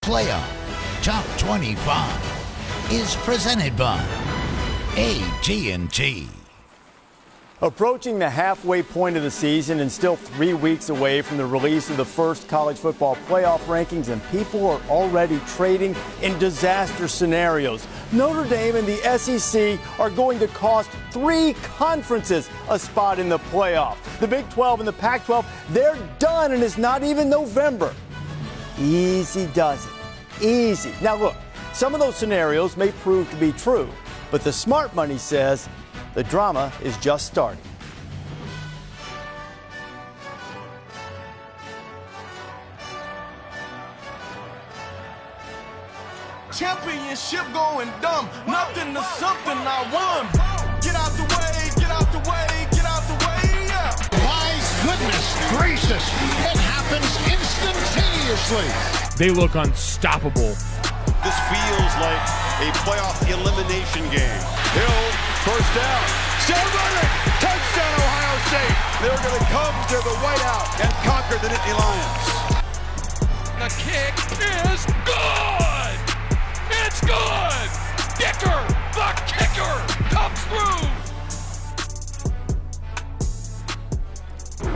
Playoff Top 25 is presented by AT&T. Approaching the halfway point of the season and still 3 weeks away from the release of the first college football playoff rankings, and people are already trading in disaster scenarios. Notre Dame and the SEC are going to cost 3 conferences a spot in the playoff. The Big 12 and the Pac-12, they're done, and it's not even November. Easy does it. Easy. Now look, some of those scenarios may prove to be true, but the smart money says the drama is just starting. Championship going dumb. Nothing to something I won. Get out the way, get out the way, get out the way, yeah. My goodness gracious, it happens instantaneously. They look unstoppable. This feels like a playoff elimination game. Hill, first down. Still running. Touchdown, Ohio State. They're going to come to the whiteout and conquer the Nittany Lions. The kick is good. It's good. Dicker, the kicker, comes through.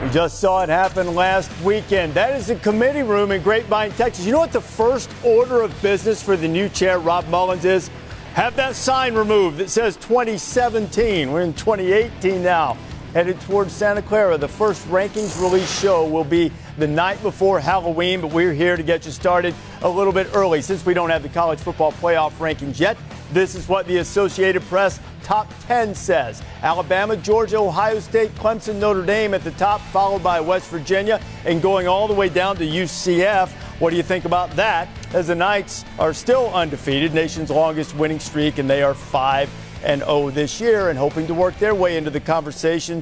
We just saw it happen last weekend. That is the committee room in Grapevine, Texas. You know what the first order of business for the new chair, Rob Mullins, is? Have that sign removed that says 2017. We're in 2018 now, headed towards Santa Clara. The first rankings release show will be the night before Halloween, but we're here to get you started a little bit early. Since we don't have the college football playoff rankings yet, this is what the Associated Press Top 10 says. Alabama, Georgia, Ohio State, Clemson, Notre Dame at the top, followed by West Virginia, and going all the way down to UCF. What do you think about that? As the Knights are still undefeated, nation's longest winning streak, and they are 5-0 this year and hoping to work their way into the conversation.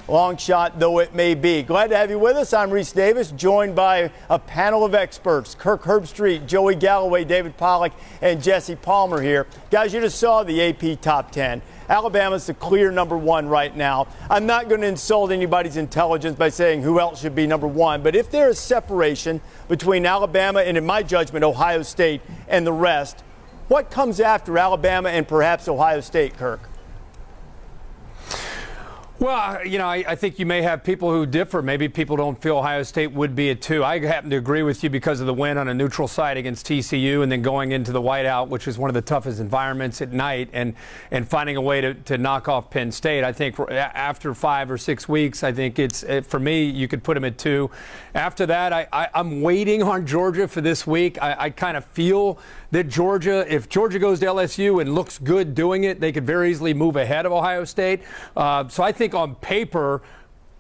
Long shot though it may be. Glad to have you with us. I'm Reese Davis, joined by a panel of experts. Kirk Herbstreit, Joey Galloway, David Pollack, and Jesse Palmer here. Guys, you just saw the AP Top 10. Alabama's the clear number one right now. I'm not going to insult anybody's intelligence by saying who else should be number one, but if there is separation between Alabama and, in my judgment, Ohio State and the rest, what comes after Alabama and perhaps Ohio State, Kirk? Well, you know, I think you may have people who differ. Maybe people don't feel Ohio State would be a 2. I happen to agree with you because of the win on a neutral site against TCU and then going into the whiteout, which is one of the toughest environments at night, and finding a way to knock off Penn State. I think after 5 or 6 weeks, I think for me, you could put them at 2. After that, I'm waiting on Georgia for this week. I kind of feel that Georgia, if Georgia goes to LSU and looks good doing it, they could very easily move ahead of Ohio State. So I think on paper,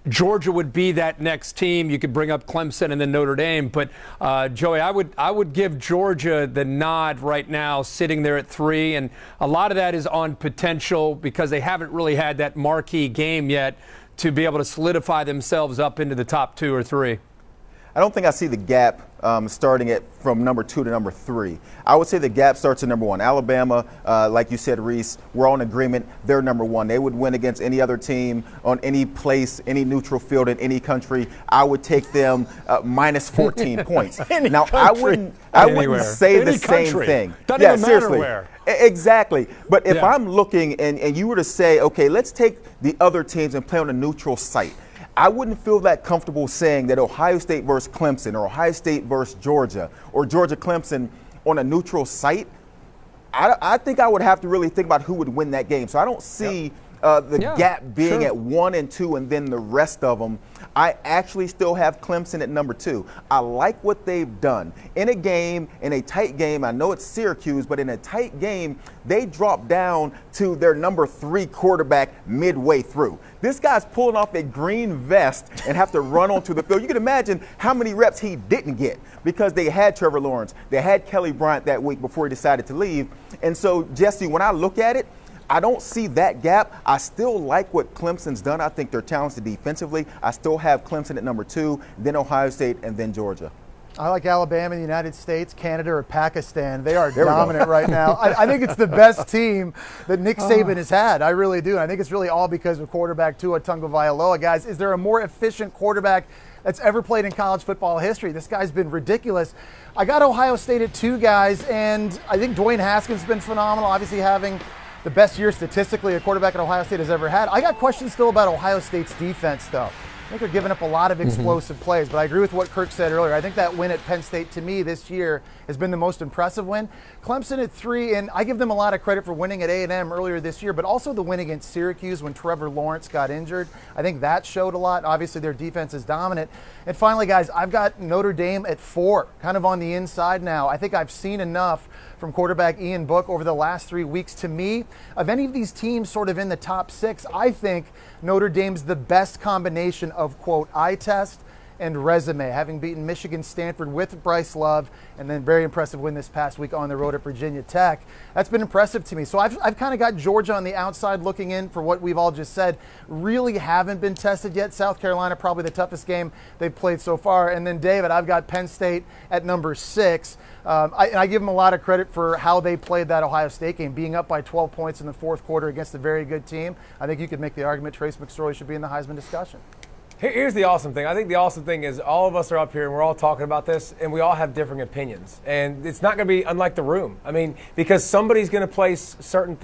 Georgia would be that next team. You could bring up Clemson and then Notre Dame. But, Joey, I would give Georgia the nod right now, sitting there at 3. And a lot of that is on potential because they haven't really had that marquee game yet to be able to solidify themselves up into the top 2 or 3. I don't think I see the gap starting from number 2 to number 3. I would say the gap starts at number 1. Alabama, like you said, Reese, we're all in agreement. They're number 1. They would win against any other team on any place, any neutral field in any country. I would take them minus 14 points. Now, I wouldn't say the same thing. Doesn't even matter where. Exactly. But if I'm looking and you were to say, okay, let's take the other teams and play on a neutral site, I wouldn't feel that comfortable saying that Ohio State versus Clemson or Ohio State versus Georgia or Georgia-Clemson on a neutral site. I think I would have to really think about who would win that game. So I don't see the gap being at 1 and 2 and then the rest of them. I actually still have Clemson at number 2. I like what they've done. In a game, in a tight game, I know it's Syracuse, but in a tight game, they dropped down to their number 3 quarterback midway through. This guy's pulling off a green vest and have to run onto the field. You can imagine how many reps he didn't get because they had Trevor Lawrence. They had Kelly Bryant that week before he decided to leave. And so, Jesse, when I look at it, I don't see that gap. I still like what Clemson's done. I think they're talented defensively. I still have Clemson at number 2, then Ohio State, and then Georgia. I like Alabama, the United States, Canada, or Pakistan. They are dominant right now. I think it's the best team that Nick Saban has had. I really do. I think it's really all because of quarterback Tua Tagovailoa. Guys, is there a more efficient quarterback that's ever played in college football history. This guy's been ridiculous. I got Ohio State at 2 guys, and I think Dwayne Haskins has been phenomenal, obviously having the best year statistically a quarterback at Ohio State has ever had. I got questions still about Ohio State's defense, though. I think they're giving up a lot of explosive plays, but I agree with what Kirk said earlier. I think that win at Penn State, to me, this year has been the most impressive win. Clemson at 3, and I give them a lot of credit for winning at A&M earlier this year, but also the win against Syracuse when Trevor Lawrence got injured. I think that showed a lot. Obviously, their defense is dominant. And finally, guys, I've got Notre Dame at 4, kind of on the inside now. I think I've seen enough from quarterback Ian Book over the last 3 weeks. To me, of any of these teams sort of in the top 6, I think Notre Dame's the best combination of, quote, eye test and resume, having beaten Michigan, Stanford with Bryce Love, and then very impressive win this past week on the road at Virginia Tech. That's been impressive to me. So I've kind of got Georgia on the outside looking in for what we've all just said. Really haven't been tested yet. South Carolina, probably the toughest game they've played so far. And then, David, I've got Penn State at number 6. I give them a lot of credit for how they played that Ohio State game, being up by 12 points in the fourth quarter against a very good team. I think you could make the argument Trace McSorley should be in the Heisman discussion. Here's the awesome thing. I think the awesome thing is all of us are up here and we're all talking about this and we all have different opinions. And it's not going to be unlike the room. I mean, because somebody's going to place certain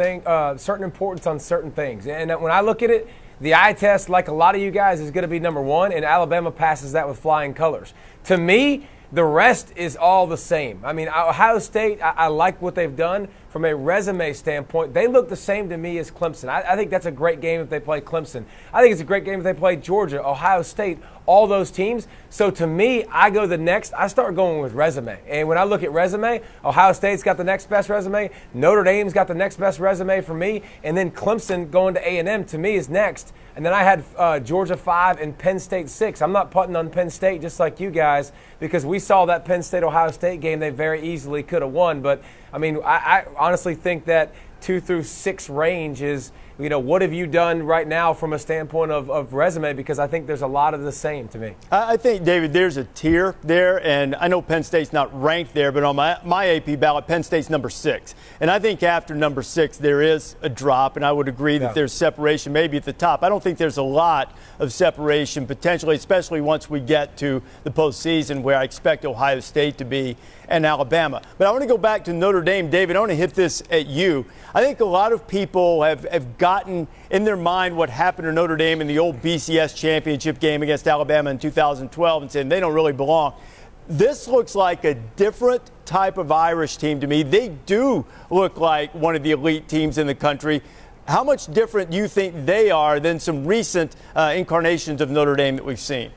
importance on certain things. And when I look at it, the eye test, like a lot of you guys, is going to be number 1, and Alabama passes that with flying colors. To me, the rest is all the same. I mean, Ohio State, I like what they've done. From a resume standpoint, they look the same to me as Clemson. I think that's a great game if they play Clemson. I think it's a great game if they play Georgia, Ohio State, all those teams. So to me, I go the next. I start going with resume. And when I look at resume, Ohio State's got the next best resume. Notre Dame's got the next best resume for me. And then Clemson going to A&M to me is next. And then I had Georgia 5 and Penn State 6. I'm not putting on Penn State just like you guys because we saw that Penn State-Ohio State game they very easily could have won. But, I mean, I honestly think that 2 through 6 range is, you know, what have you done right now from a standpoint of resume? Because I think there's a lot of the same to me. I think, David, there's a tier there, and I know Penn State's not ranked there, but on my AP ballot, Penn State's number 6. And I think after number 6, there is a drop, and I would agree that there's separation maybe at the top. I don't think there's a lot of separation potentially, especially once we get to the postseason where I expect Ohio State to be and Alabama. But I want to go back to Notre Dame. David, I want to hit this at you. I think a lot of people have gotten in their mind what happened to Notre Dame in the old BCS championship game against Alabama in 2012 and saying they don't really belong. This looks like a different type of Irish team to me. They do look like one of the elite teams in the country. How much different do you think they are than some recent incarnations of Notre Dame that we've seen?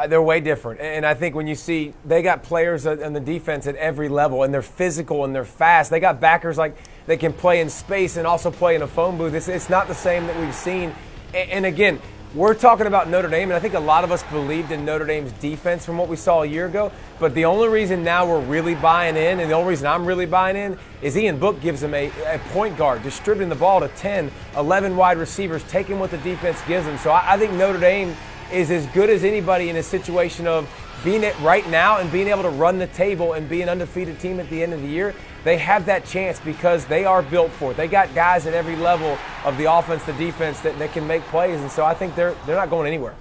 They're way different. And I think when you see they got players on the defense at every level, and they're physical and they're fast. They got backers like they can play in space and also play in a phone booth. It's not the same that we've seen. And again, we're talking about Notre Dame, and I think a lot of us believed in Notre Dame's defense from what we saw a year ago. But the only reason now we're really buying in, and the only reason I'm really buying in, is Ian Book gives them a point guard, distributing the ball to 10, 11 wide receivers, taking what the defense gives them. So I think Notre Dame is as good as anybody in a situation of being it right now and being able to run the table and be an undefeated team at the end of the year. They have that chance because they are built for it. They got guys at every level of the offense, the defense that can make plays, and so I think they're not going anywhere.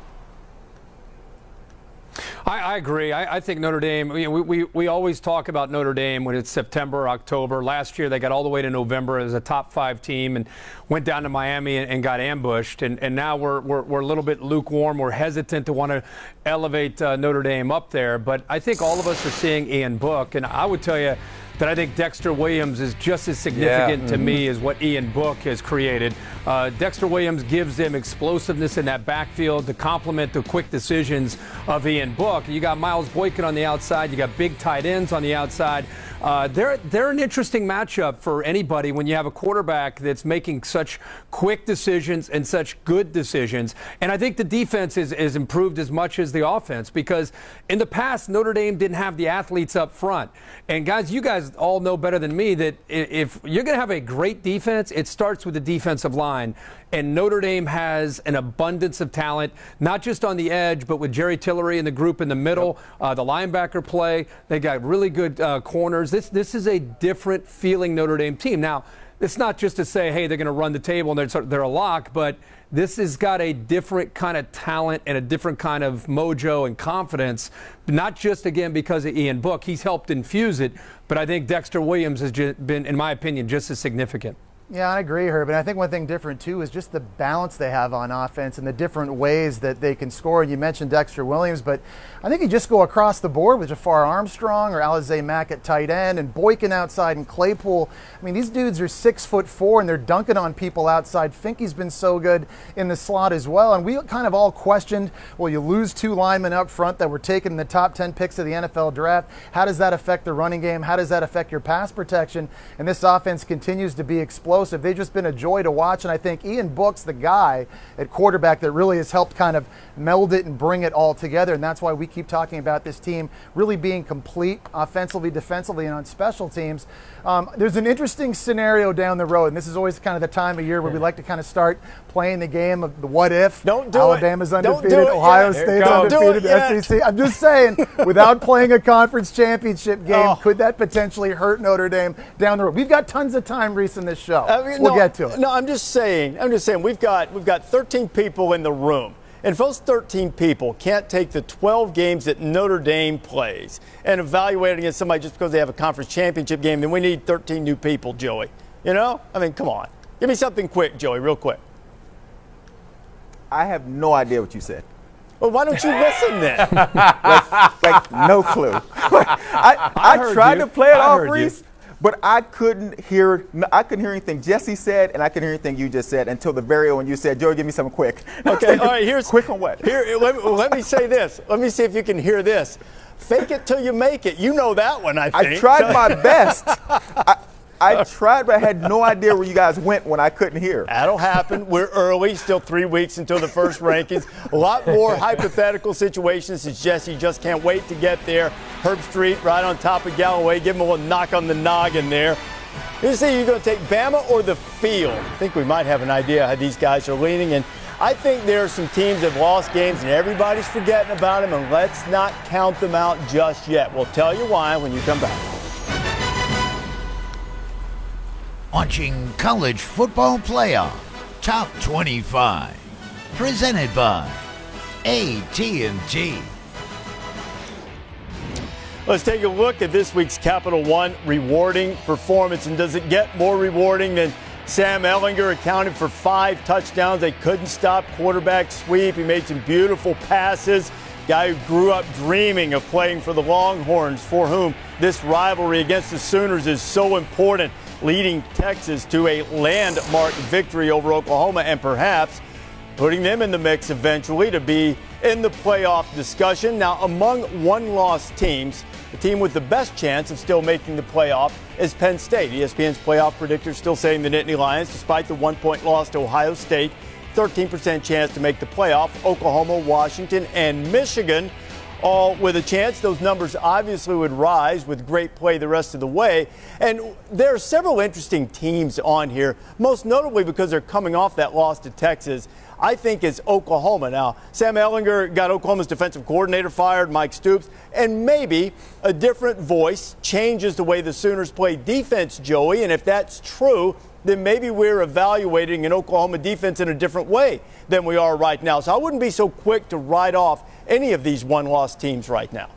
I agree. I think Notre Dame, we always talk about Notre Dame when it's September, October. Last year they got all the way to November as a top 5 team and went down to Miami and got ambushed. And now we're a little bit lukewarm. We're hesitant to want to elevate Notre Dame up there. But I think all of us are seeing Ian Book. And I would tell you that I think Dexter Williams is just as significant to me as what Ian Book has created. Dexter Williams gives them explosiveness in that backfield to complement the quick decisions of Ian Book. You got Miles Boykin on the outside. You got big tight ends on the outside. They're an interesting matchup for anybody when you have a quarterback that's making such quick decisions and such good decisions. And I think the defense is improved as much as the offense because in the past, Notre Dame didn't have the athletes up front. And guys, you guys all know better than me that if you're going to have a great defense, it starts with the defensive line. And Notre Dame has an abundance of talent, not just on the edge, but with Jerry Tillery and the group in the middle, the linebacker play. They got really good corners. This is a different feeling Notre Dame team. Now, it's not just to say, hey, they're going to run the table and they're a lock, but this has got a different kind of talent and a different kind of mojo and confidence, not just, again, because of Ian Book. He's helped infuse it, but I think Dexter Williams has been, in my opinion, just as significant. Yeah, I agree, Herb. And I think one thing different, too, is just the balance they have on offense and the different ways that they can score. You mentioned Dexter Williams, but I think you just go across the board with Jafar Armstrong or Alizé Mack at tight end and Boykin outside and Claypool. I mean, these dudes are 6'4", and they're dunking on people outside. Finke's been so good in the slot as well. And we kind of all questioned, well, you lose 2 linemen up front that were taken in the top 10 picks of the NFL draft. How does that affect the running game? How does that affect your pass protection? And this offense continues to be explosive. They've just been a joy to watch, and I think Ian Book's the guy at quarterback that really has helped kind of meld it and bring it all together, and that's why we keep talking about this team really being complete offensively, defensively, and on special teams. There's an interesting scenario down the road, and this is always kind of the time of year where we like to kind of start playing the game of the what if. Don't do Alabama's it. undefeated, Don't do it Ohio yet. State's undefeated, SEC. I'm just saying, without playing a conference championship game, could that potentially hurt Notre Dame down the road? We've got tons of time, Reese, in this show. We'll get to it. No, I'm just saying we've got 13 people in the room. And if those 13 people can't take the 12 games that Notre Dame plays and evaluate it against somebody just because they have a conference championship game, then we need 13 new people, Joey. You know? I mean, come on. Give me something quick, Joey, real quick. I have no idea what you said. Well, why don't you listen then? like no clue. I tried to play it off, Reese. But I couldn't hear anything Jesse said, and I couldn't hear anything you just said until the very end when you said, Joey, give me something quick. Okay, all right, here's quick on what? Let me say this. Let me see if you can hear this. Fake it till you make it. You know that one, I think. I tried my best. I tried, but I had no idea where you guys went when I couldn't hear. That'll happen. We're early, still 3 weeks until the first rankings. A lot more hypothetical situations since Jesse just can't wait to get there. Herb Street right on top of Galloway. Give him a little knock on the noggin there. Here's the thing, you're going to take Bama or the field. I think we might have an idea how these guys are leaning. And I think there are some teams that have lost games and everybody's forgetting about them, and let's not count them out just yet. We'll tell you why when you come back. Watching College Football Playoff Top 25, presented by AT&T. Let's take a look at this week's Capital One rewarding performance. And does it get more rewarding than Sam Ehlinger accounted for 5 touchdowns? They couldn't stop quarterback sweep. He made some beautiful passes. Guy who grew up dreaming of playing for the Longhorns, for whom this rivalry against the Sooners is so important, leading Texas to a landmark victory over Oklahoma and perhaps putting them in the mix eventually to be in the playoff discussion. Now, among one-loss teams, the team with the best chance of still making the playoff is Penn State. ESPN's playoff predictor still saying the Nittany Lions, despite the 1-point loss to Ohio State, 13% chance to make the playoff. Oklahoma, Washington, and Michigan all with a chance. Those numbers obviously would rise with great play the rest of the way. And there are several interesting teams on here, most notably because they're coming off that loss to Texas. I think is Oklahoma. Now, Sam Ehlinger got Oklahoma's defensive coordinator fired, Mike Stoops, and maybe a different voice changes the way the Sooners play defense, Joey. And if that's true, then maybe we're evaluating an Oklahoma defense in a different way than we are right now. So I wouldn't be so quick to write off any of these one-loss teams right now.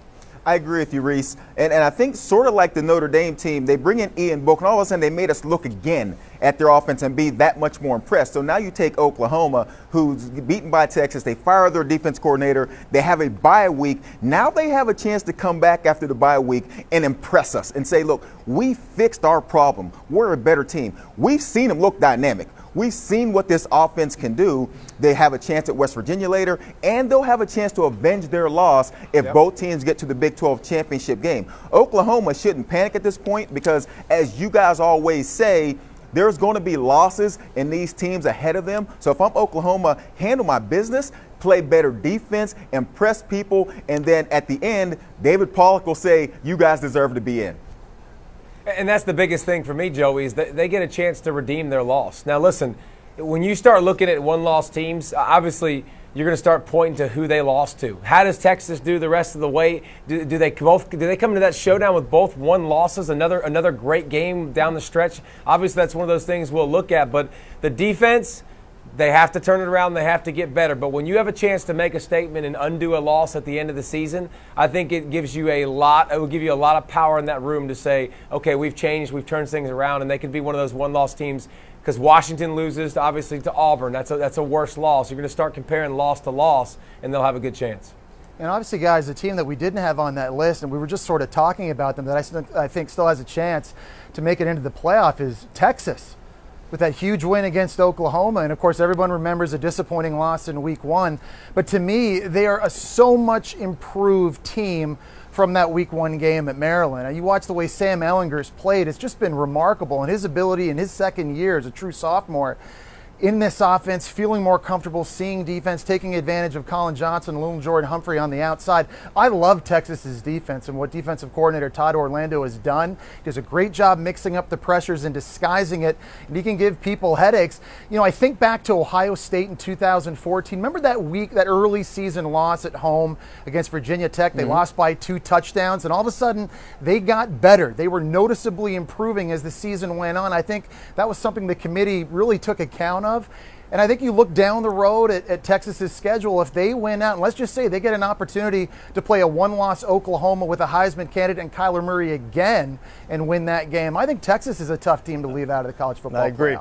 I agree with you, Reese. And I think sort of like the Notre Dame team, they bring in Ian Book, and all of a sudden they made us look again at their offense and be that much more impressed. So now you take Oklahoma, who's beaten by Texas. They fire their defense coordinator. They have a bye week. Now they have a chance to come back after the bye week and impress us and say, look, we fixed our problem. We're a better team. We've seen them look dynamic. We've seen what this offense can do. They have a chance at West Virginia later, and they'll have a chance to avenge their loss if both teams get to the Big 12 championship game. Oklahoma shouldn't panic at this point because, as you guys always say, there's going to be losses in these teams ahead of them. So if I'm Oklahoma, handle my business, play better defense, impress people, and then at the end, David Pollock will say, you guys deserve to be in. And that's the biggest thing for me, Joey, is that they get a chance to redeem their loss. Now, listen, when you start looking at one-loss teams, obviously you're going to start pointing to who they lost to. How does Texas do the rest of the way? Do they come into that showdown with both one losses, another great game down the stretch? Obviously, that's one of those things we'll look at. But the defense, they have to turn it around. They have to get better. But when you have a chance to make a statement and undo a loss at the end of the season, I think it gives you a lot. It will give you a lot of power in that room to say, okay, we've changed, we've turned things around, and they could be one of those one-loss teams. Because Washington loses, obviously, to Auburn. That's a worse loss. You're going to start comparing loss to loss, and they'll have a good chance. And obviously, guys, the team that we didn't have on that list, and we were just sort of talking about them, that I think still has a chance to make it into the playoff is Texas, with that huge win against Oklahoma. And, of course, everyone remembers a disappointing loss in Week 1. But to me, they are a so much improved team from that Week 1 game at Maryland. And you watch the way Sam Ehlinger's played, it's just been remarkable. And his ability in his second year as a true sophomore in this offense, feeling more comfortable, seeing defense, taking advantage of Colin Johnson and little Jordan Humphrey on the outside. I love Texas's defense and what defensive coordinator Todd Orlando has done. He does a great job mixing up the pressures and disguising it, and he can give people headaches. You know, I think back to Ohio State in 2014. Remember that week, that early season loss at home against Virginia Tech? They lost by 2 touchdowns, and all of a sudden they got better. They were noticeably improving as the season went on. I think that was something the committee really took account of. And I think you look down the road at Texas's schedule, if they win out, and let's just say they get an opportunity to play a one-loss Oklahoma with a Heisman candidate and Kyler Murray again and win that game, I think Texas is a tough team to leave out of the college football playoff. I agree.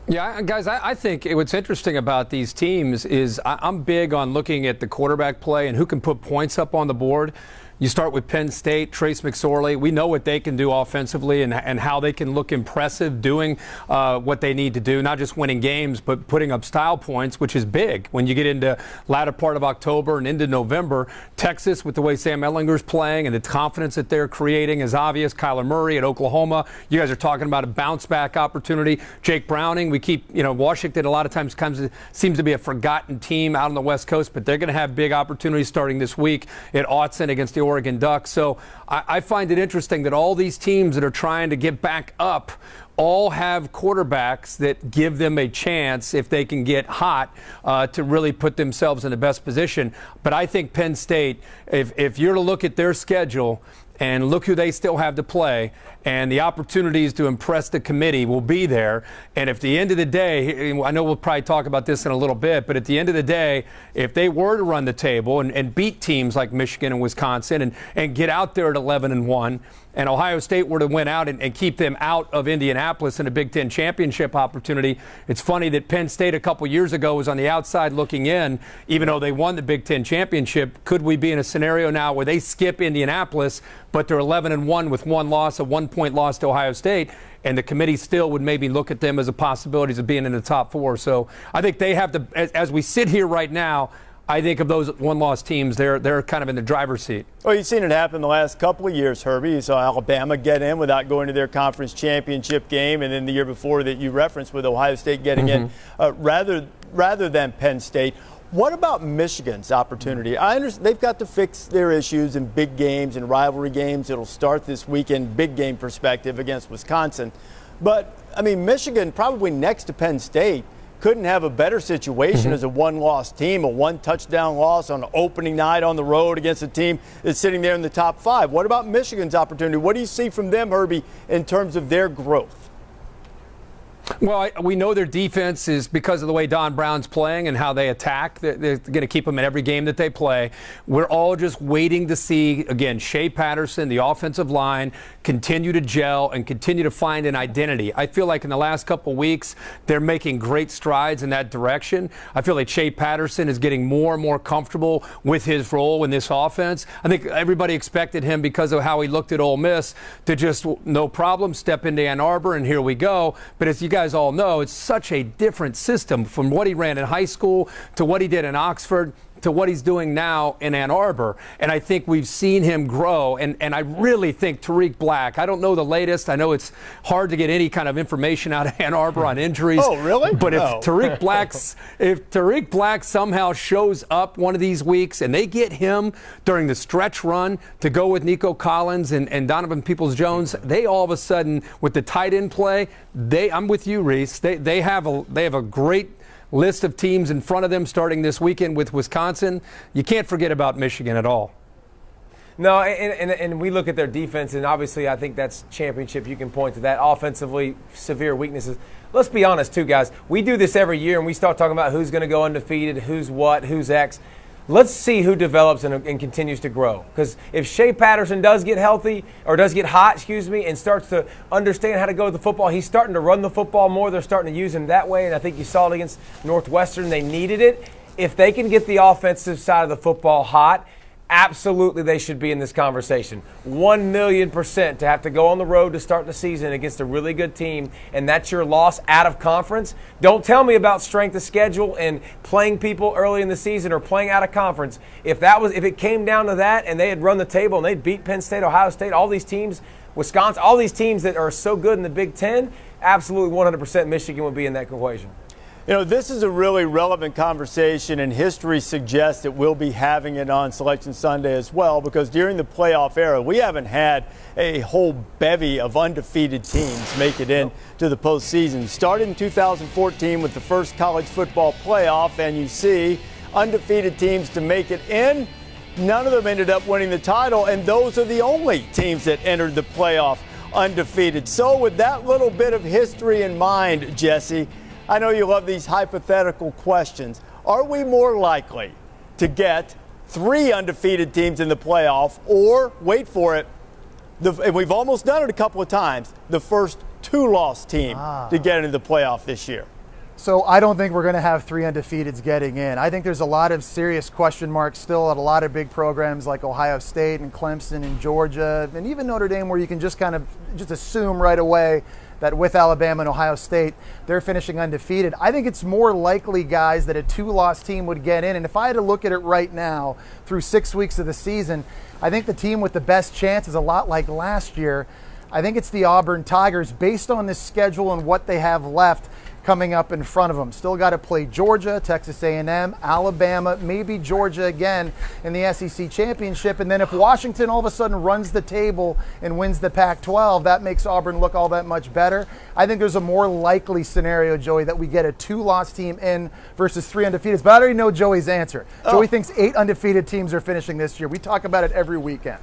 Yeah, guys, I think what's interesting about these teams is I'm big on looking at the quarterback play and who can put points up on the board. You start with Penn State, Trace McSorley. We know what they can do offensively and how they can look impressive doing what they need to do, not just winning games, but putting up style points, which is big when you get into latter part of October and into November. Texas, with the way Sam Ehlinger's playing and the confidence that they're creating is obvious. Kyler Murray at Oklahoma. You guys are talking about a bounce-back opportunity. Jake Browning, we keep, Washington a lot of times seems to be a forgotten team out on the West Coast, but they're going to have big opportunities starting this week at Autzen against the Oregon Ducks. So I find it interesting that all these teams that are trying to get back up all have quarterbacks that give them a chance, if they can get hot, to really put themselves in the best position. But I think Penn State, if you're to look at their schedule and look who they still have to play, and the opportunities to impress the committee will be there. And if at the end of the day, I know we'll probably talk about this in a little bit, but at the end of the day, if they were to run the table and beat teams like Michigan and Wisconsin and get out there at 11-1, and Ohio State were to win out and keep them out of Indianapolis in a Big Ten championship opportunity. It's funny that Penn State a couple years ago was on the outside looking in, even though they won the Big Ten championship. Could we be in a scenario now where they skip Indianapolis, but they're 11-1 with one loss, a 1-point loss to Ohio State, and the committee still would maybe look at them as a possibility of being in the top 4. So I think they have to, as we sit here right now, I think of those one-loss teams, they're kind of in the driver's seat. Well, you've seen it happen the last couple of years, Herbie. You saw Alabama get in without going to their conference championship game, and then the year before that you referenced with Ohio State getting in rather than Penn State. What about Michigan's opportunity? I understand they've got to fix their issues in big games and rivalry games. It'll start this weekend, big game perspective against Wisconsin. But, I mean, Michigan probably next to Penn State couldn't have a better situation as a one-loss team, a one-touchdown loss on opening night on the road against a team that's sitting there in the top 5. What about Michigan's opportunity? What do you see from them, Herbie, in terms of their growth? Well, we know their defense is because of the way Don Brown's playing and how they attack. They're going to keep them in every game that they play. We're all just waiting to see, again, Shea Patterson, the offensive line, continue to gel and continue to find an identity. I feel like in the last couple weeks, they're making great strides in that direction. I feel like Shea Patterson is getting more and more comfortable with his role in this offense. I think everybody expected him, because of how he looked at Ole Miss, to just, no problem, step into Ann Arbor and here we go. But as you guys all know, it's such a different system from what he ran in high school to what he did in Oxford to what he's doing now in Ann Arbor. And I think we've seen him grow. And I really think Tariq Black, I don't know the latest. I know it's hard to get any kind of information out of Ann Arbor on injuries. Oh, really? But if Tariq Black somehow shows up one of these weeks and they get him during the stretch run to go with Nico Collins and Donovan Peoples-Jones, they all of a sudden, with the tight end play, I'm with you, Reese. They have a great list of teams in front of them starting this weekend with Wisconsin, you can't forget about Michigan at all. No, and we look at their defense, and obviously I think that's championship. You can point to that. Offensively, severe weaknesses. Let's be honest, too, guys. We do this every year, and we start talking about who's going to go undefeated, who's what, who's X. Let's see who develops and continues to grow. Because if Shea Patterson does get healthy, or does get hot, and starts to understand how to go with the football, he's starting to run the football more. They're starting to use him that way, and I think you saw it against Northwestern. They needed it. If they can get the offensive side of the football hot, absolutely they should be in this conversation. 1,000,000% to have to go on the road to start the season against a really good team, and that's your loss out of conference. Don't tell me about strength of schedule and playing people early in the season or playing out of conference. If it came down to that and they had run the table and they'd beat Penn State, Ohio State, all these teams, Wisconsin, all these teams that are so good in the Big Ten, absolutely 100% Michigan would be in that equation. You know, this is a really relevant conversation, and history suggests that we'll be having it on Selection Sunday as well, because during the playoff era, we haven't had a whole bevy of undefeated teams make it into the postseason. Started in 2014 with the first college football playoff, and you see undefeated teams to make it in. None of them ended up winning the title, and those are the only teams that entered the playoff undefeated. So with that little bit of history in mind, Jesse, I know you love these hypothetical questions. Are we more likely to get 3 undefeated teams in the playoff, or, wait for it, and we've almost done it a couple of times, the first 2-loss team to get into the playoff this year? So I don't think we're going to have 3 undefeateds getting in. I think there's a lot of serious question marks still at a lot of big programs like Ohio State and Clemson and Georgia and even Notre Dame, where you can just kind of just assume right away that with Alabama and Ohio State, they're finishing undefeated. I think it's more likely, guys, that a 2-loss team would get in. And if I had to look at it right now through 6 weeks of the season, I think the team with the best chance is a lot like last year. I think it's the Auburn Tigers, based on this schedule and what they have left coming up in front of them. Still got to play Georgia, Texas A&M, Alabama, maybe Georgia again in the SEC championship. And then if Washington all of a sudden runs the table and wins the Pac-12, that makes Auburn look all that much better. I think there's a more likely scenario, Joey, that we get a 2-loss team in versus 3 undefeated. But I already know Joey's answer. Joey thinks 8 undefeated teams are finishing this year. We talk about it every weekend.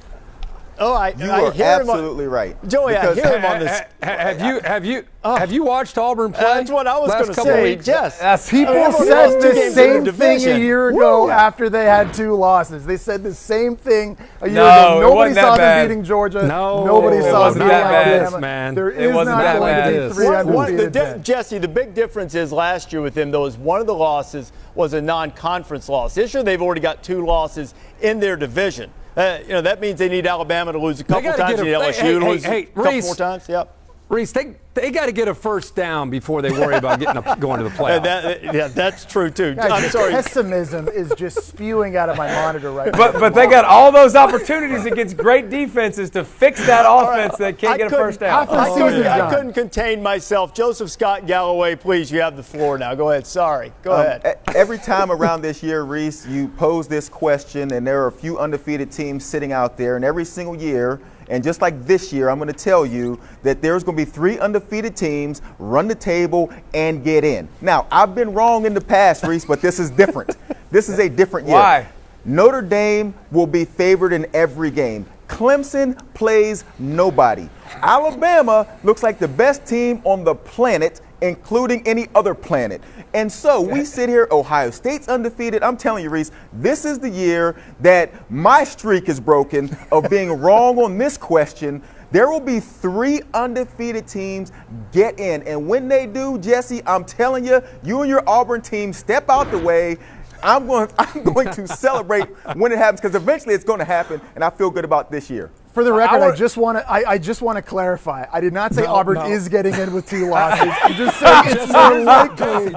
Oh, you are absolutely right. Joey, I hear him on this. Have you watched Auburn play? That's what I was going to say. Yes. People said the same thing a year ago after they had 2 losses. They said the same thing a year ago. Nobody saw them beating Georgia. Nobody saw them beating Alabama. Man. There is not going to be 3 undefeated. Jesse, the big difference is last year with him, though, is one of the losses was a non-conference loss. This year they've already got 2 losses in their division. That means they need Alabama to lose a couple times. They need LSU to lose a couple more times. Yep. Reese, they got to get a first down before they worry about going to the playoffs. That's true, too. Guys, I'm sorry. Pessimism is just spewing out of my monitor right now. But they got all those opportunities against great defenses to fix that offense that can't get a first down. I couldn't contain myself. Joseph Scott Galloway, please, you have the floor now. Go ahead. Sorry. Go ahead. Every time around this year, Reese, you pose this question, and there are a few undefeated teams sitting out there, and every single year, and just like this year, I'm going to tell you that there's going to be 3 undefeated teams, run the table, and get in. Now, I've been wrong in the past, Reese, but this is different. This is a different year. Why? Notre Dame will be favored in every game. Clemson plays nobody. Alabama looks like the best team on the planet, including any other planet. And so we sit here, Ohio State's undefeated. I'm telling you, Reese, this is the year that my streak is broken of being wrong on this question. There will be 3 undefeated teams get in. And when they do, Jesse, I'm telling you, you and your Auburn team step out the way. I'm going to celebrate when it happens, because eventually it's going to happen, and I feel good about this year. For the record, I just want to clarify. I did not say Auburn is getting in with 2 losses. I'm just saying it's more likely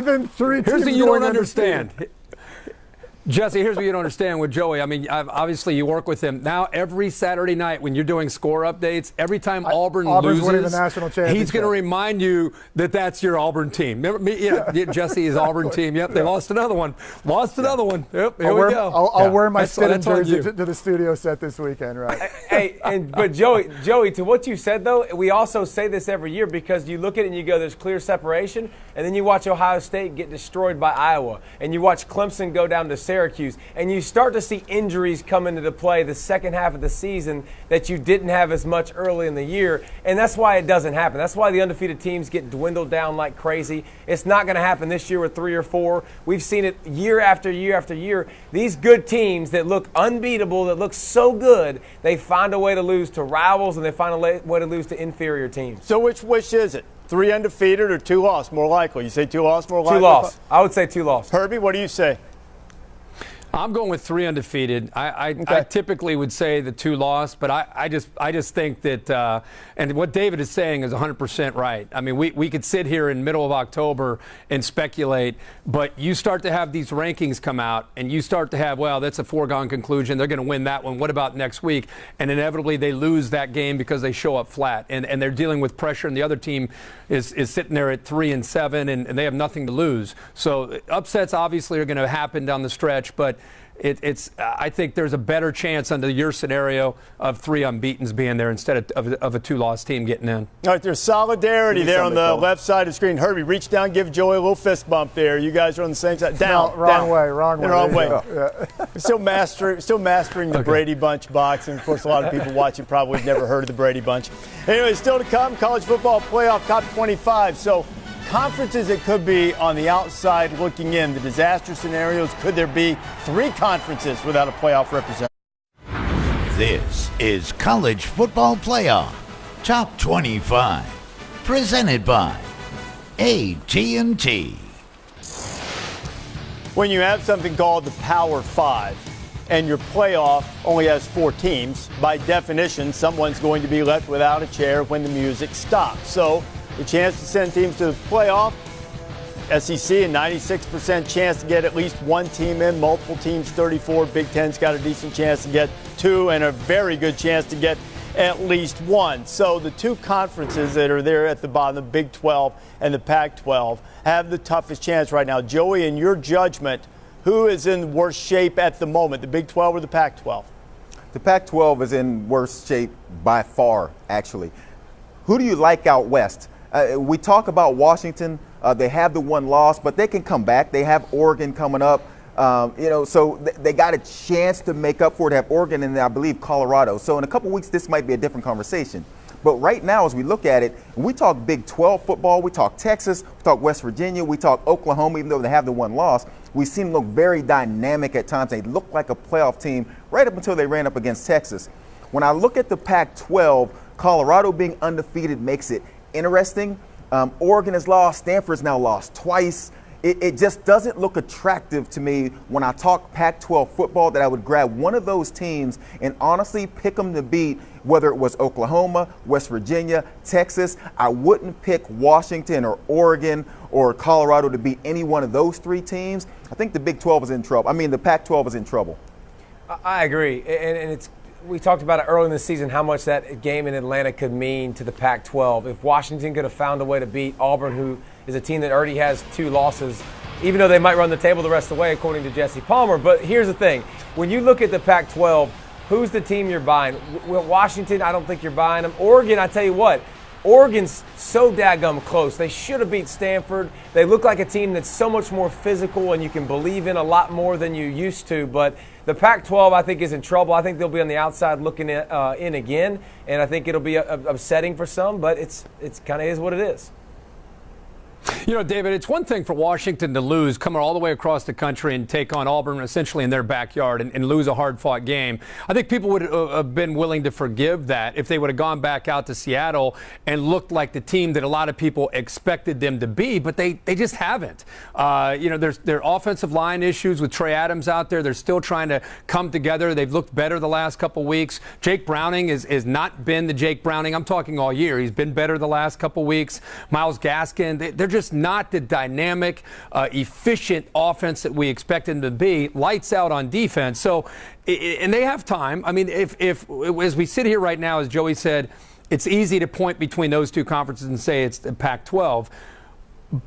than 3 Here's teams what you going don't understand. Jesse, here's what you don't understand with Joey. I mean, obviously you work with him. Now every Saturday night when you're doing score updates, every time Auburn's winning loses, the national championship. he's going to remind you that that's your Auburn team. Remember me? Yeah, Jesse's Auburn team. Yep, they lost another one. Another one. Yep, here we go. I'll wear my spinning jersey you. to the studio set this weekend, right? But Joey, to what you said though, we also say this every year because you look at it and you go, there's clear separation, and then you watch Ohio State get destroyed by Iowa, and you watch Clemson go down to Syracuse, and you start to see injuries come into the play the second half of the season that you didn't have as much early in the year, and that's why it doesn't happen. That's why the undefeated teams get dwindled down like crazy. It's not going to happen this year with 3 or 4. We've seen it year after year after year. These good teams that look unbeatable, that look so good, they find a way to lose to rivals, and they find a way to lose to inferior teams. So which is it? 3 undefeated or 2 lost? More likely. You say 2 lost, more likely? 2 lost. I would say 2 lost. Herbie, what do you say? I'm going with 3 undefeated. I typically would say the 2 lost, but I just think that and what David is saying is 100% right. I mean, we could sit here in middle of October and speculate, but you start to have these rankings come out, and you start to have, well, that's a foregone conclusion. They're going to win that one. What about next week? And inevitably they lose that game because they show up flat, and they're dealing with pressure, and the other team is sitting there at 3-7, and they have nothing to lose. So upsets obviously are going to happen down the stretch, but I think there's a better chance under your scenario of 3 unbeatens being there instead of a 2-loss team getting in. All right, there's solidarity there on the left side of the screen. Herbie, reach down, give Joey a little fist bump there. You guys are on the same side. Down. No, wrong way. Wrong way. Yeah. Still mastering the Brady Bunch box, and of course, a lot of people watching probably have never heard of the Brady Bunch. Anyway, still to come, college football playoff top 25. So, conferences that could be on the outside looking in, the disaster scenarios. Could there be 3 conferences without a playoff representative? This is College Football Playoff Top 25, presented by AT&T. When you have something called the Power 5 and your playoff only has 4 teams, by definition, someone's going to be left without a chair when the music stops. So, the chance to send teams to the playoff, SEC a 96% chance to get at least 1 team in, multiple teams 34. Big Ten's got a decent chance to get 2 and a very good chance to get at least 1. So the 2 conferences that are there at the bottom, the Big 12 and the Pac-12, have the toughest chance right now. Joey, in your judgment, who is in worse shape at the moment, the Big 12 or the Pac-12? The Pac-12 is in worse shape by far, actually. Who do you like out west? We talk about Washington. They have the 1 loss, but they can come back. They have Oregon coming up. So they got a chance to make up for it. They have Oregon and I believe Colorado. So in a couple weeks, this might be a different conversation. But right now, as we look at it, we talk Big 12 football, we talk Texas, we talk West Virginia, we talk Oklahoma, even though they have the 1 loss. We see them look very dynamic at times. They look like a playoff team right up until they ran up against Texas. When I look at the Pac-12, Colorado being undefeated makes it interesting. Oregon has lost. Stanford's now lost twice. It just doesn't look attractive to me when I talk Pac-12 football that I would grab one of those teams and honestly pick them to beat, whether it was Oklahoma, West Virginia, Texas. I wouldn't pick Washington or Oregon or Colorado to beat any one of those 3 teams. I think the Big 12 is in trouble. I mean, the Pac-12 is in trouble. I agree. And we talked about it early in the season, how much that game in Atlanta could mean to the Pac-12. If Washington could have found a way to beat Auburn, who is a team that already has 2 losses, even though they might run the table the rest of the way, according to Jesse Palmer. But here's the thing. When you look at the Pac-12, who's the team you're buying? Washington, I don't think you're buying them. Oregon, I tell you what, Oregon's so daggum close. They should have beat Stanford. They look like a team that's so much more physical and you can believe in a lot more than you used to. But the Pac-12, I think, is in trouble. I think they'll be on the outside looking in again, and I think it'll be upsetting for some, but it's kind of is what it is. You know, David, it's one thing for Washington to lose, come all the way across the country and take on Auburn essentially in their backyard and lose a hard-fought game. I think people would have been willing to forgive that if they would have gone back out to Seattle and looked like the team that a lot of people expected them to be, but they just haven't. There's their offensive line issues with Trey Adams out there. They're still trying to come together. They've looked better the last couple weeks. Jake Browning has not been the Jake Browning I'm talking all year. He's been better the last couple weeks. Myles Gaskin, they're just not the dynamic, efficient offense that we expect them to be. Lights out on defense. So, and they have time. I mean, if as we sit here right now, as Joey said, it's easy to point between those two conferences and say it's the Pac-12.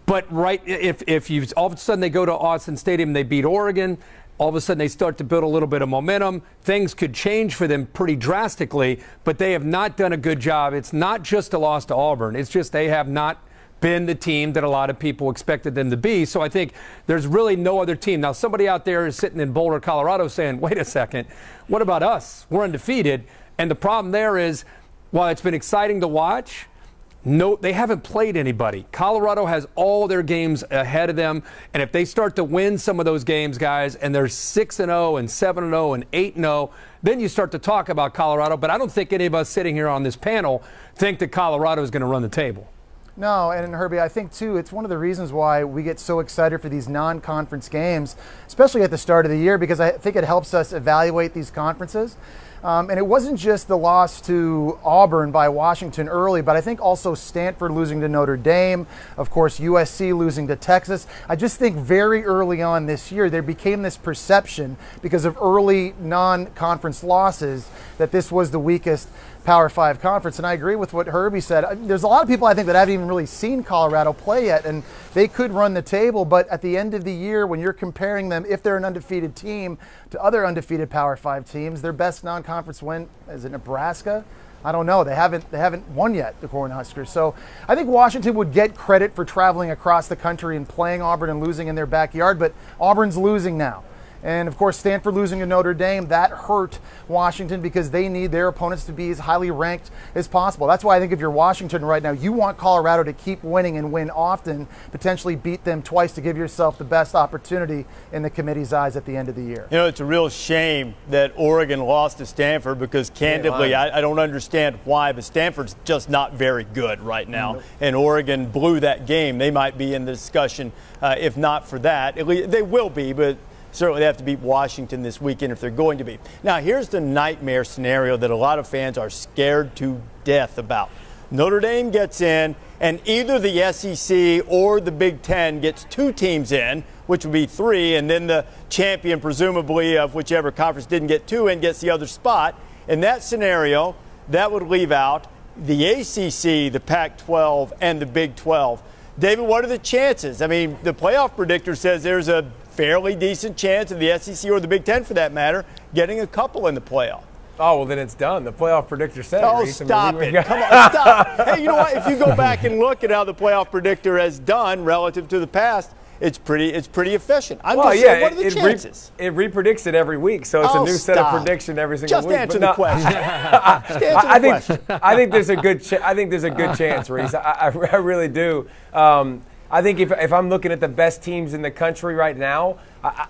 But if you all of a sudden they go to Austin Stadium and they beat Oregon, all of a sudden they start to build a little bit of momentum. Things could change for them pretty drastically, but they have not done a good job. It's not just a loss to Auburn. It's just they have not been the team that a lot of people expected them to be. So I think there's really no other team. Now, somebody out there is sitting in Boulder, Colorado saying, wait a second, what about us? We're undefeated. And the problem there is, while it's been exciting to watch, no, they haven't played anybody. Colorado has all their games ahead of them, and if they start to win some of those games, guys, and they're 6-0 and 7-0 and 8-0, then you start to talk about Colorado. But I don't think any of us sitting here on this panel think that Colorado is going to run the table. No, and Herbie, I think, too, it's one of the reasons why we get so excited for these non-conference games, especially at the start of the year, because I think it helps us evaluate these conferences. And it wasn't just the loss to Auburn by Washington early, but I think also Stanford losing to Notre Dame, of course, USC losing to Texas. I just think very early on this year, there became this perception because of early non-conference losses that this was the weakest Power 5 conference. And I agree with what Herbie said. There's a lot of people, I think, that haven't even really seen Colorado play yet, and they could run the table. But at the end of the year, when you're comparing them, if they're an undefeated team, to other undefeated Power 5 teams, their best non-conference win is it Nebraska? I don't know. They haven't won yet, the Cornhuskers. So I think Washington would get credit for traveling across the country and playing Auburn and losing in their backyard, but Auburn's losing now. And, of course, Stanford losing to Notre Dame, that hurt Washington because they need their opponents to be as highly ranked as possible. That's why I think if you're Washington right now, you want Colorado to keep winning and win often, potentially beat them twice to give yourself the best opportunity in the committee's eyes at the end of the year. You know, it's a real shame that Oregon lost to Stanford because, candidly, I don't understand why, but Stanford's just not very good right now. And Oregon blew that game. They might be in the discussion if not for that. At least they will be, but certainly they have to beat Washington this weekend if they're going to be. Now, here's the nightmare scenario that a lot of fans are scared to death about. Notre Dame gets in, and either the SEC or the Big Ten gets two teams in, which would be three, and then the champion, presumably, of whichever conference didn't get two in gets the other spot. In that scenario, that would leave out the ACC, the Pac-12, and the Big 12. David, what are the chances? I mean, the playoff predictor says there's a fairly decent chance of the SEC or the Big Ten, for that matter, getting a couple in the playoff. Oh, well, then it's done. The playoff predictor said it. Reese. Stop it. Come on, stop. Hey, you know what? If you go back and look at how the playoff predictor has done relative to the past, it's pretty efficient. I'm just saying, what are the chances? It repredicts it every week, so it's a new set of prediction every single week. Just answer the question. I think there's a good chance, Reese. I really do. I think if I'm looking at the best teams in the country right now,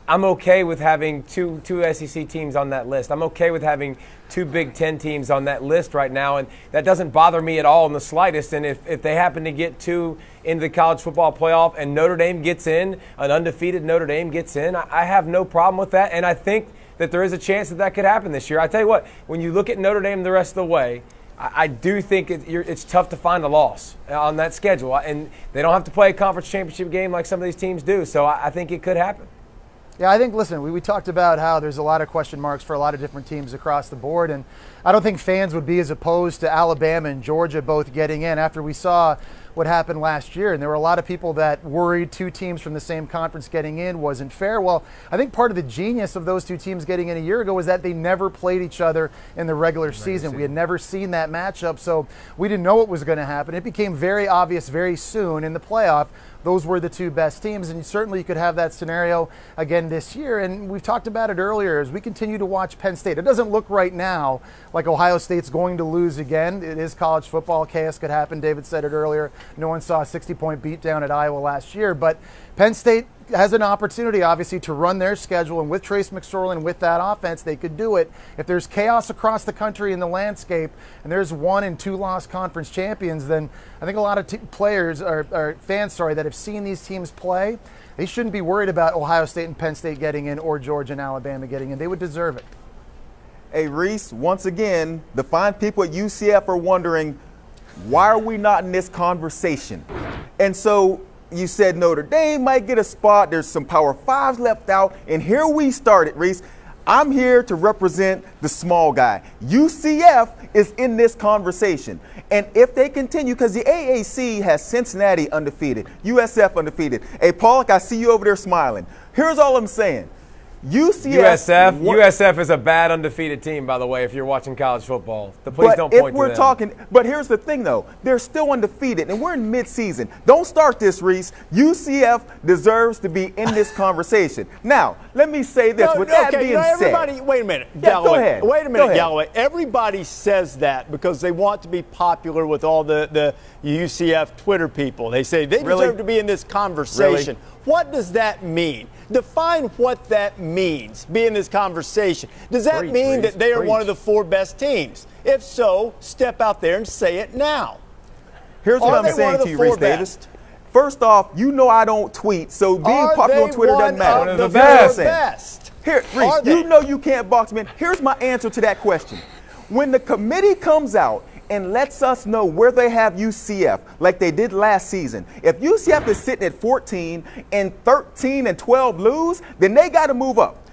I'm okay with having two SEC teams on that list. I'm okay with having two Big Ten teams on that list right now, and that doesn't bother me at all in the slightest. And if they happen to get two into the college football playoff and Notre Dame gets in, an undefeated Notre Dame gets in, I have no problem with that. And I think that there is a chance that could happen this year. I tell you what, when you look at Notre Dame the rest of the way, I do think it's tough to find a loss on that schedule. And they don't have to play a conference championship game like some of these teams do. So I think it could happen. Yeah, I think, listen, we talked about how there's a lot of question marks for a lot of different teams across the board. And I don't think fans would be as opposed to Alabama and Georgia both getting in after we saw what happened last year. And there were a lot of people that worried two teams from the same conference getting in wasn't fair. Well, I think part of the genius of those two teams getting in a year ago was that they never played each other in the regular season. We had never seen that matchup, so we didn't know what was going to happen. It became very obvious very soon in the playoff. Those were the two best teams, and certainly you could have that scenario again this year. And we've talked about it earlier as we continue to watch Penn State. It doesn't look right now like Ohio State's going to lose again. It is college football. Chaos could happen. David said it earlier. No one saw a 60-point beatdown at Iowa last year. But Penn State has an opportunity, obviously, to run their schedule. And with Trace McSorley, with that offense, they could do it. If there's chaos across the country in the landscape and there's 1- and 2-loss conference champions, then I think a lot of players or fans, that have seen these teams play, they shouldn't be worried about Ohio State and Penn State getting in or Georgia and Alabama getting in. They would deserve it. Hey, Reese, once again, the fine people at UCF are wondering, why are we not in this conversation? And so You said Notre Dame might get a spot. There's some Power Fives left out. And here we started, Reese. I'm here to represent the small guy. UCF is in this conversation. And if they continue, because the AAC has Cincinnati undefeated, USF undefeated. Hey, Pollock, I see you over there smiling. Here's all I'm saying. USF is a bad undefeated team, by the way, if you're watching college football. Please don't point to them. But here's the thing, though. They're still undefeated, and we're in midseason. Don't start this, Reese. UCF deserves to be in this conversation. Now, let me say this. With that being said. Wait a minute. Yeah, Galloway. go ahead. Wait a minute, Galloway. Everybody says that because they want to be popular with all the UCF Twitter people. They say they deserve to be in this conversation. Really? What does that mean? Define what that means, be in this conversation. Does that mean that they are one of the 4 best teams? If so, step out there and say it now. Here's what I'm saying to you, Reese Davis. First off, you know I don't tweet, so being popular on Twitter doesn't matter. One of the best. Here, Reese, you know you can't box me in. Here's my answer to that question. When the committee comes out and lets us know where they have UCF, like they did last season. If UCF is sitting at 14 and 13 and 12 lose, then they got to move up.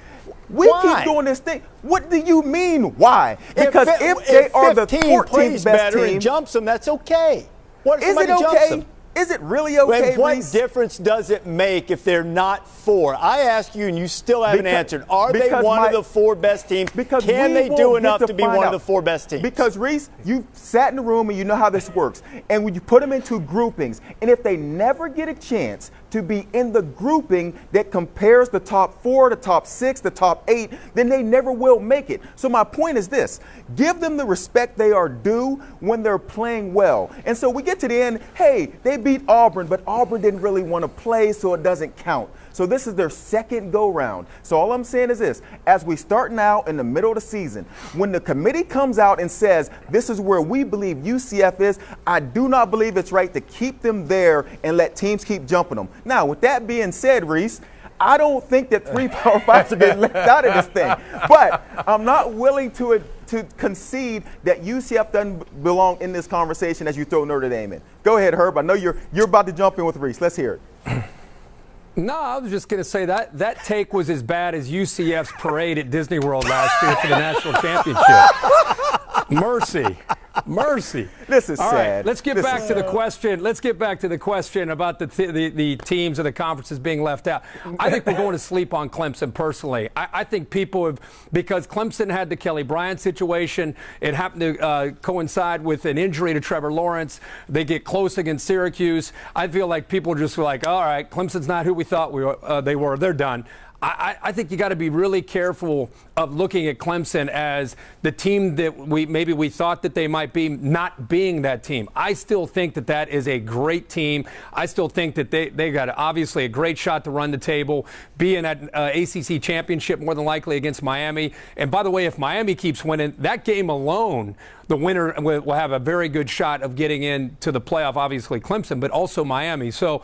We keep doing this thing. What do you mean, why? Because if they are the 14th best team, and jumps them, that's okay. What if is it okay? Is it really okay, What Reese? difference does it make if they're not 4? I asked you, and you still haven't answered. Are they one of the 4 best teams? Can they do enough to be one of the 4 best teams? Because, Reese, you sat in the room and you know how this works. And when you put them into groupings, and if they never get a chance to be in the grouping that compares the top 4, the top 6, the top 8, then they never will make it. So my point is this. Give them the respect they are due when they're playing well. And so we get to the end, hey, they beat Auburn, but Auburn didn't really want to play, so it doesn't count. So this is their second go-round. So all I'm saying is this. As we start now in the middle of the season, when the committee comes out and says, this is where we believe UCF is, I do not believe it's right to keep them there and let teams keep jumping them. Now, with that being said, Reese, I don't think that 3 Power Fives are getting left out of this thing. But I'm not willing to concede that UCF doesn't belong in this conversation as you throw Notre Dame in. Go ahead, Herb. I know you're about to jump in with Reese. Let's hear it. No, I was just going to say that take was as bad as UCF's parade at Disney World last year for the national championship. Mercy. This is All sad. Right, let's get back to the question. Let's get back to the question about the teams and the conferences being left out. I think we're going to sleep on Clemson personally. I think people have, because Clemson had the Kelly Bryant situation. It happened to coincide with an injury to Trevor Lawrence. They get close against Syracuse. I feel like people just were like, all right, Clemson's not who we thought they were. They're done. I think you got to be really careful of looking at Clemson as the team that we thought that they might be, not being that team. I still think that is a great team. I still think that they got obviously a great shot to run the table, be in that ACC championship more than likely against Miami. And by the way, if Miami keeps winning, that game alone, the winner will have a very good shot of getting into the playoff, obviously Clemson, but also Miami. So,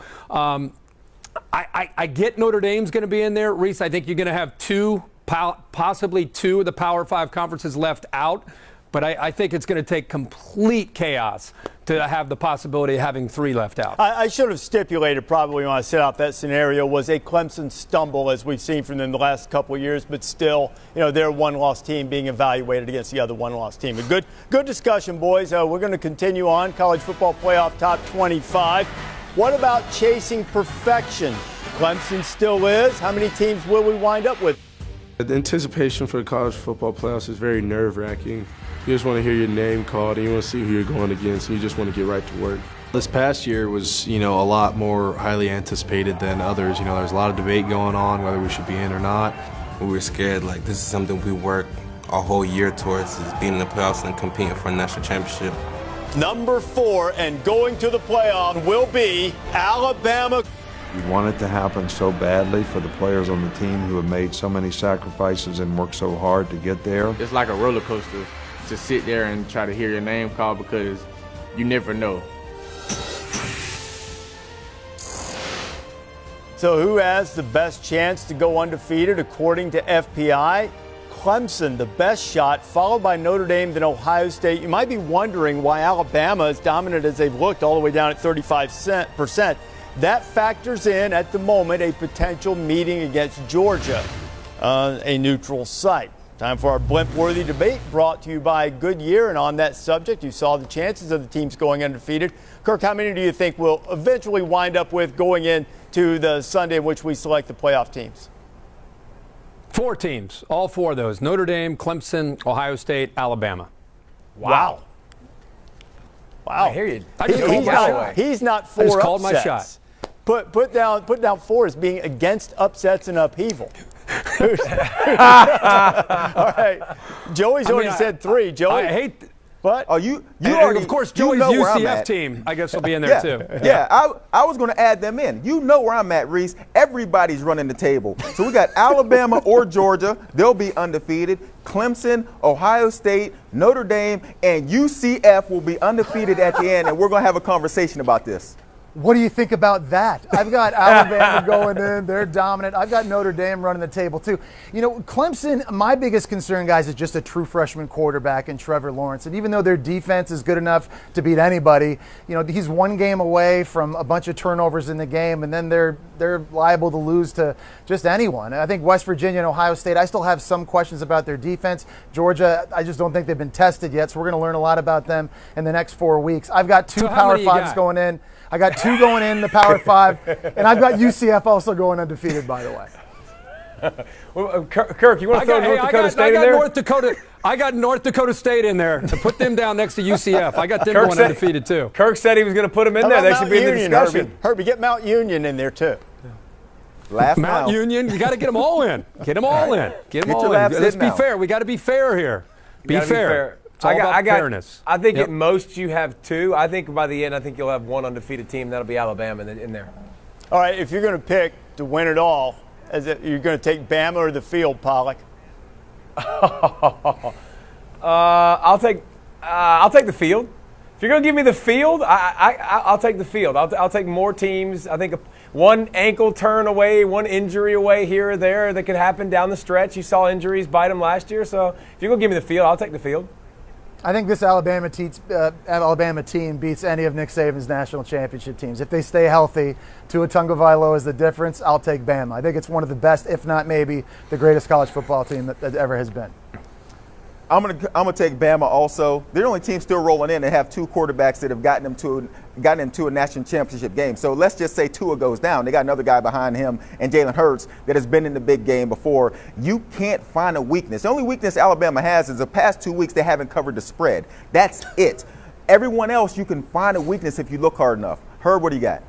I get Notre Dame's going to be in there. Reese, I think you're going to have possibly two of the Power 5 conferences left out. But I think it's going to take complete chaos to have the possibility of having 3 left out. I should have stipulated probably when I set out that scenario was a Clemson stumble, as we've seen from them the last couple of years. But still, they're a one-loss team being evaluated against the other one-loss team. A good discussion, boys. We're going to continue on. College Football Playoff Top 25. What about chasing perfection? Clemson still is. How many teams will we wind up with? The anticipation for the college football playoffs is very nerve-wracking. You just want to hear your name called, and you want to see who you're going against, and you just want to get right to work. This past year was, a lot more highly anticipated than others. There was a lot of debate going on whether we should be in or not. We were scared, this is something we worked our whole year towards, is being in the playoffs and competing for a national championship. Number 4 and going to the playoff will be Alabama. We want it to happen so badly for the players on the team who have made so many sacrifices and worked so hard to get there. It's like a roller coaster to sit there and try to hear your name called because you never know. So who has the best chance to go undefeated according to FPI? Clemson, the best shot, followed by Notre Dame, then Ohio State. You might be wondering why Alabama, as dominant as they've looked, all the way down at 35%, That factors in, at the moment, a potential meeting against Georgia on a neutral site. Time for our blimp-worthy debate, brought to you by Goodyear. And on that subject, you saw the chances of the teams going undefeated. Kirk, how many do you think we'll eventually wind up with going into the Sunday in which we select the playoff teams? 4 teams, all 4 of those: Notre Dame, Clemson, Ohio State, Alabama. Wow. I hear you. He's not for I just upsets. called my shot. Put down 4 as being against upsets and upheaval. All right. Joey's already said 3. Joey, I hate. What? Oh, you and already. Of course, you Joey's know where I'm UCF at. team, I guess, will be in there too. Yeah, I was going to add them in. You know where I'm at, Reese. Everybody's running the table. So we got Alabama or Georgia. They'll be undefeated. Clemson, Ohio State, Notre Dame, and UCF will be undefeated at the end, and we're going to have a conversation about this. What do you think about that? I've got Alabama going in. They're dominant. I've got Notre Dame running the table, too. You know, Clemson, my biggest concern, guys, is just a true freshman quarterback in Trevor Lawrence. And even though their defense is good enough to beat anybody, you know, he's 1 game away from a bunch of turnovers in the game, and then they're liable to lose to just anyone. I think West Virginia and Ohio State, I still have some questions about their defense. Georgia, I just don't think they've been tested yet, so we're going to learn a lot about them in the next 4 weeks. I've got 2 Power 5s going in. I got 2 going in the Power 5, and I've got UCF also going undefeated, by the way. Well, Kirk, you want to throw North Dakota State in there? I got North Dakota State in there to put them down next to UCF. I got them going undefeated, too. Kirk said he was going to put them in there. They should be in the discussion. Herbie, get Mount Union in there, too. Mount Union, you got to get them all in. Get them all in. Get them all in. Let's be fair. We got to be fair here. Be fair. It's all about fairness. I think at most you have 2. I think by the end, I think you'll have 1 undefeated team. That'll be Alabama in there. All right, if you're going to pick to win it all, you're going to take Bama or the field, Pollock? I'll take the field. If you're going to give me the field, I'll take the field. I'll take more teams. I think 1 ankle turn away, 1 injury away here or there that could happen down the stretch. You saw injuries bite them last year. So if you're going to give me the field, I'll take the field. I think this Alabama team beats any of Nick Saban's national championship teams. If they stay healthy, Tua Tagovailoa is the difference. I'll take Bama. I think it's one of the best, if not maybe the greatest college football team that ever has been. I'm gonna take Bama also. They're the only team still rolling in and have 2 quarterbacks that have gotten into a national championship game. So let's just say Tua goes down. They got another guy behind him and Jalen Hurts that has been in the big game before. You can't find a weakness. The only weakness Alabama has is the past 2 weeks they haven't covered the spread. That's it. Everyone else, you can find a weakness if you look hard enough. Herb, what do you got?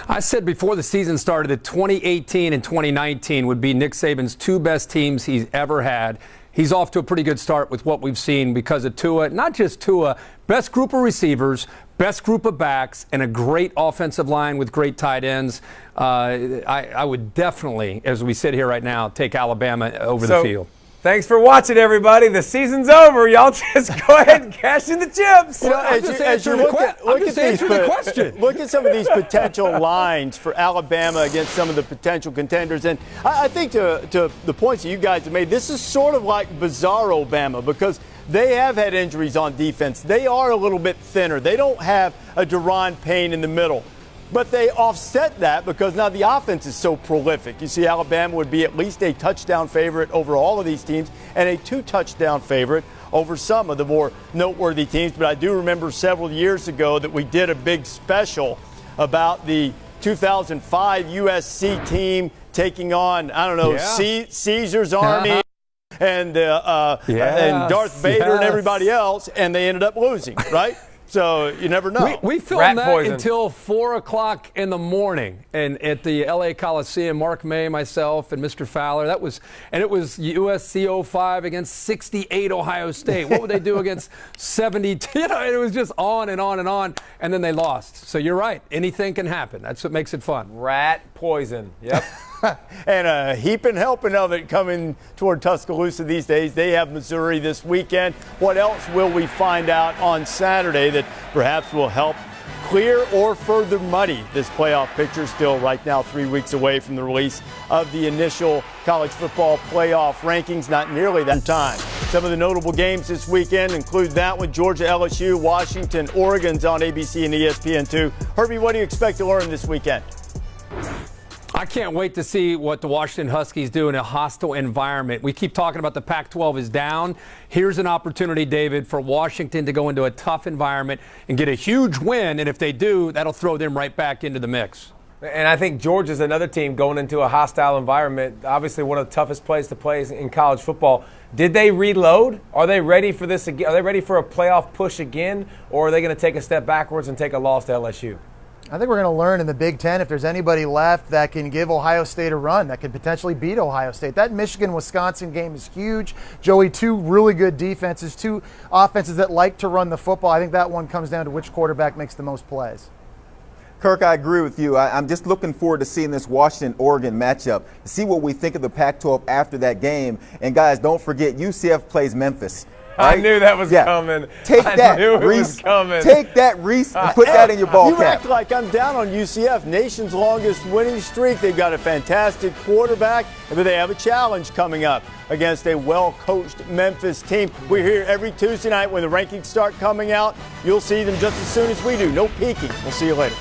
I said before the season started that 2018 and 2019 would be Nick Saban's 2 best teams he's ever had. He's off to a pretty good start with what we've seen because of Tua. Not just Tua, best group of receivers, best group of backs, and a great offensive line with great tight ends. I would definitely, as we sit here right now, take Alabama over the field. Thanks for watching, everybody. The season's over. Y'all just go ahead and cash in the chips. Well, as you look at the question. Look at some of these potential lines for Alabama against some of the potential contenders. And I think to the points that you guys have made, this is sort of like bizarro Bama because they have had injuries on defense. They are a little bit thinner. They don't have a Deron Payne in the middle. But they offset that because now the offense is so prolific. You see, Alabama would be at least a touchdown favorite over all of these teams and a 2-touchdown favorite over some of the more noteworthy teams. But I do remember several years ago that we did a big special about the 2005 USC team taking on, Caesar's Army and Darth Vader and everybody else, and they ended up losing, right? So you never know. We filmed that until 4 o'clock in the morning, and at the LA Coliseum, Mark May, myself, and Mr. Fowler. It was USC 05 against 68 Ohio State. What would they do against 72? It was just on and on and on, and then they lost. So you're right. Anything can happen. That's what makes it fun. Rat poison. Yep. And a heaping helping of it coming toward Tuscaloosa these days. They have Missouri this weekend. What else will we find out on Saturday that perhaps will help clear or further muddy this playoff picture? Still right now 3 weeks away from the release of the initial college football playoff rankings. Not nearly that time. Some of the notable games this weekend include that one, Georgia, LSU, Washington, Oregon's on ABC and ESPN2. Herbie, what do you expect to learn this weekend? I can't wait to see what the Washington Huskies do in a hostile environment. We keep talking about the Pac-12 is down. Here's an opportunity, David, for Washington to go into a tough environment and get a huge win. And if they do, that'll throw them right back into the mix. And I think Georgia's another team going into a hostile environment. Obviously, one of the toughest places to play in college football. Did they reload? Are they ready for this again? Are they ready for a playoff push again? Or are they going to take a step backwards and take a loss to LSU? I think we're going to learn in the Big Ten if there's anybody left that can give Ohio State a run, that can potentially beat Ohio State. That Michigan-Wisconsin game is huge. Joey, two really good defenses, two offenses that like to run the football. I think that one comes down to which quarterback makes the most plays. Kirk, I agree with you. I'm just looking forward to seeing this Washington-Oregon matchup, to see what we think of the Pac-12 after that game. And, guys, don't forget, UCF plays Memphis. Right? I knew that was coming. Take I that, knew it Reese. was coming. Take that, Reese, and put that in your ball You cap. act like I'm down on UCF. Nation's longest winning streak. They've got a fantastic quarterback, but they have a challenge coming up against a well-coached Memphis team. We're here every Tuesday night when the rankings start coming out. You'll see them just as soon as we do. No peeking. We'll see you later.